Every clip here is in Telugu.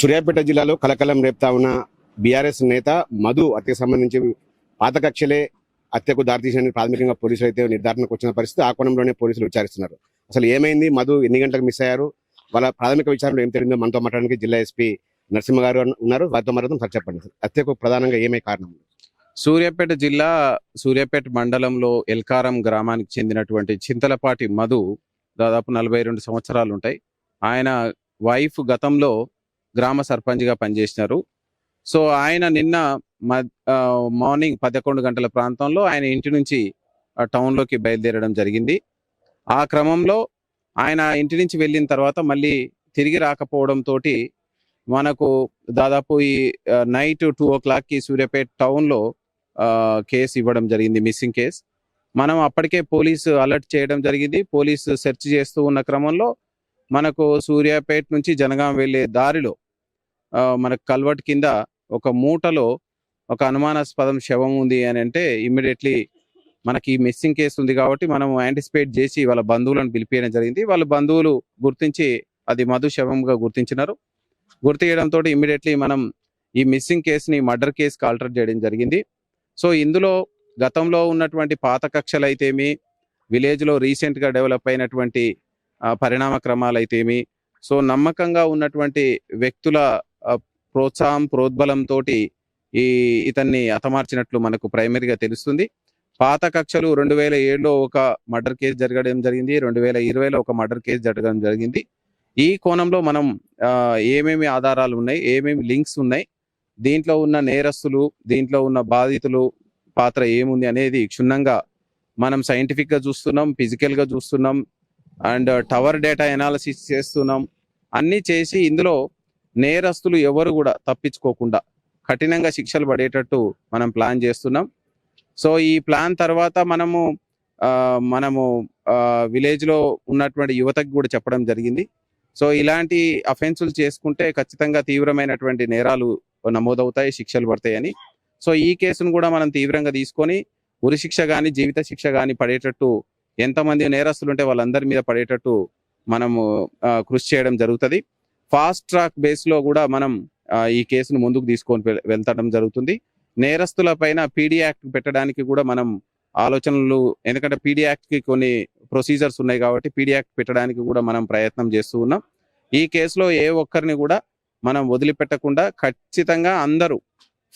సూర్యాపేట జిల్లాలో కలకలం రేపుతా ఉన్న బీఆర్ఎస్ నేత మధు హత్యకు సంబంధించి పాత కక్షలే హత్యకు దారితీసిన ప్రాథమికంగా పోలీసులు అయితే నిర్ధారణకు వచ్చిన పరిస్థితి. ఆ కోణంలోనే పోలీసులు విచారిస్తున్నారు. అసలు ఏమైంది, మధు ఎన్ని గంటలకు మిస్ అయ్యారు, వాళ్ళ ప్రాథమిక విచారణలో ఏం తెలియదో మనతో మాట్లాడడానికి జిల్లా ఎస్పీ నరసింహ గారు ఉన్నారు. వారితో మాట్లాడడం సార్ చెప్పండి, హత్యకు ప్రధానంగా ఏమై కారణం? సూర్యాపేట జిల్లా సూర్యాపేట మండలంలో ఎల్కారం గ్రామానికి చెందినటువంటి చింతలపాటి మధు దాదాపు 42 సంవత్సరాలు ఉంటాయి. ఆయన వైఫ్ గతంలో గ్రామ సర్పంచ్గా పనిచేసినారు. సో ఆయన నిన్న మార్నింగ్ 11 గంటల ప్రాంతంలో ఆయన ఇంటి నుంచి టౌన్లోకి బయలుదేరడం జరిగింది. ఆ క్రమంలో ఆయన ఇంటి నుంచి వెళ్ళిన తర్వాత మళ్ళీ తిరిగి రాకపోవడంతో మనకు దాదాపు ఈ నైట్ 2 o'clockకి సూర్యాపేట టౌన్లో కేసు ఇవ్వడం జరిగింది, మిస్సింగ్ కేసు. మనం అప్పటికే పోలీసు అలర్ట్ చేయడం జరిగింది. పోలీసు సెర్చ్ చేస్తూ ఉన్న క్రమంలో మనకు సూర్యాపేట నుంచి జనగాం వెళ్ళే దారిలో మనకు కల్వర్ట్ కింద ఒక మూటలో ఒక అనుమానాస్పదం శవం ఉంది అని అంటే ఇమ్మీడియట్లీ మనకి మిస్సింగ్ కేసు ఉంది కాబట్టి మనం యాంటిసిపేట్ చేసి వాళ్ళ బంధువులను పిలిపించడం జరిగింది. వాళ్ళ బంధువులు గుర్తించి అది మధు శవంగా గుర్తించినారు. గుర్తించడంతో ఇమ్మీడియట్లీ మనం ఈ మిస్సింగ్ కేసుని మర్డర్ కేసుకి ఆల్టర్ చేయడం జరిగింది. సో ఇందులో గతంలో ఉన్నటువంటి పాత కక్షలు అయితేమి, విలేజ్లో రీసెంట్గా డెవలప్ అయినటువంటి పరిణామ క్రమాలు అయితేమి, సో నమ్మకంగా ఉన్నటువంటి వ్యక్తుల ప్రోద్బలంతో ఇతన్ని హతమార్చినట్లు మనకు ప్రైమరీగా తెలుస్తుంది. పాత కక్షలు 2007లో ఒక మర్డర్ కేసు జరగడం జరిగింది, 2020లో ఒక మర్డర్ కేసు జరగడం జరిగింది. ఈ కోణంలో మనం ఏమేమి ఆధారాలు ఉన్నాయి, ఏమేమి లింక్స్ ఉన్నాయి, దీంట్లో ఉన్న నేరస్తులు, దీంట్లో ఉన్న బాధితులు పాత్ర ఏముంది అనేది క్షుణ్ణంగా మనం సైంటిఫిక్గా చూస్తున్నాం, ఫిజికల్గా చూస్తున్నాం, అండ్ టవర్ డేటా ఎనాలిసిస్ చేస్తున్నాం. అన్నీ చేసి ఇందులో నేరస్తులు ఎవరు కూడా తప్పించుకోకుండా కఠినంగా శిక్షలు పడేటట్టు మనం ప్లాన్ చేస్తున్నాం. సో ఈ ప్లాన్ తర్వాత మనము విలేజ్లో ఉన్నటువంటి యువతకు కూడా చెప్పడం జరిగింది. సో ఇలాంటి అఫెన్సులు చేసుకుంటే ఖచ్చితంగా తీవ్రమైనటువంటి నేరాలు నమోదవుతాయి, శిక్షలు పడతాయని. సో ఈ కేసును కూడా మనం తీవ్రంగా తీసుకొని ఉరి శిక్ష కానీ జీవిత శిక్ష కానీ పడేటట్టు, ఎంతమంది నేరస్తులు ఉంటే వాళ్ళందరి మీద పడేటట్టు మనము కృషి చేయడం జరుగుతుంది. ఫాస్ట్ ట్రాక్ బేస్లో కూడా మనం ఈ కేసును ముందుకు తీసుకొని వెళ్తడం జరుగుతుంది. నేరస్తుల పైన పీడీ యాక్ట్ పెట్టడానికి కూడా మనం ఆలోచనలు, ఎందుకంటే పీడీ యాక్ట్కి కొన్ని ప్రొసీజర్స్ ఉన్నాయి కాబట్టి పీడీ యాక్ట్ పెట్టడానికి కూడా మనం ప్రయత్నం చేస్తూ ఉన్నాం. ఈ కేసులో ఏ ఒక్కరిని కూడా మనం వదిలిపెట్టకుండా ఖచ్చితంగా అందరూ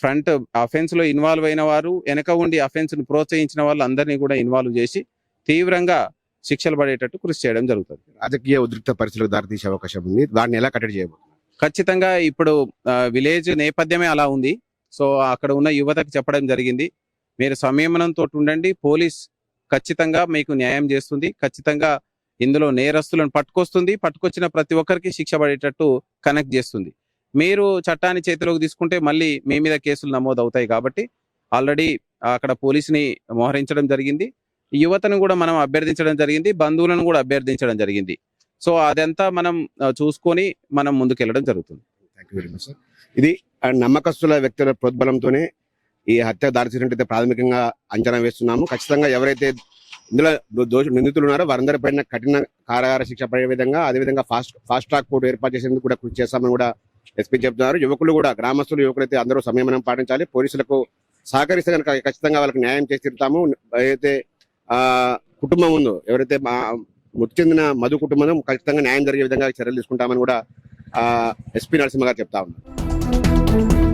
ఫ్రంట్ అఫెన్స్లో ఇన్వాల్వ్ అయిన వారు, వెనక ఉండి అఫెన్స్ను ప్రోత్సహించిన వాళ్ళు అందరినీ కూడా ఇన్వాల్వ్ చేసి తీవ్రంగా శిక్షలు పడేటట్టు కృషి చేయడం జరుగుతుంది. రాజకీయ ఉద్రిక్త పరిస్థితులకు దారితీసే అవకాశం ఉంది, దాన్ని ఎలా కట్టడి చేయబోతున్నారు? ఖచ్చితంగా ఇప్పుడు విలేజ్ నేపథ్యమే అలా ఉంది. సో అక్కడ ఉన్న యువతకు చెప్పడం జరిగింది, మీరు సంయమనంతో ఉండండి, పోలీస్ ఖచ్చితంగా మీకు న్యాయం చేస్తుంది, ఖచ్చితంగా ఇందులో నేరస్తులను పట్టుకొస్తుంది, పట్టుకొచ్చిన ప్రతి ఒక్కరికి శిక్ష పడేటట్టు కనెక్ట్ చేస్తుంది. మీరు చట్టాన్ని చేతిలోకి తీసుకుంటే మళ్ళీ మీ మీద కేసులు నమోదు అవుతాయి కాబట్టి ఆల్రెడీ అక్కడ పోలీసుని మోహరించడం జరిగింది. యువతను కూడా మనం అభ్యర్థించడం జరిగింది, బంధువులను కూడా అభ్యర్థించడం జరిగింది. సో అదంతా మనం చూసుకొని మనం ముందుకెళ్ళడం జరుగుతుంది. Thank you very much sir. ఇది నమ్మకస్తుల వ్యక్తుల ప్రోద్బలంతోనే ఈ హత్య దారితీసినట్టయితే ప్రాథమికంగా అంచనా వేస్తున్నాము. ఖచ్చితంగా ఎవరైతే ఇందులో నిందితులు ఉన్నారో వారందరిపైన కఠిన కారాగార శిక్ష పడే విధంగా, అదేవిధంగా ఫాస్ట్ ట్రాక్ కోర్టు ఏర్పాటు చేసేందుకు కూడా కృషి చేస్తామని కూడా ఎస్పీ చెప్తున్నారు. యువకులు కూడా, గ్రామస్తులు యువకులైతే అందరూ సంయమనం పాటించాలి, పోలీసులకు సహకరిస్తే కనుక ఖచ్చితంగా వాళ్ళకి న్యాయం చేసి తీరుతాము. ఏదైతే కుటుంబం ఉందో, ఎవరైతే మృతి చెందిన మధు కుటుంబం, ఖచ్చితంగా న్యాయం జరిగే విధంగా చర్యలు తీసుకుంటామని కూడా ఎస్పీ నరసింహ గారు చెప్తా ఉన్నారు.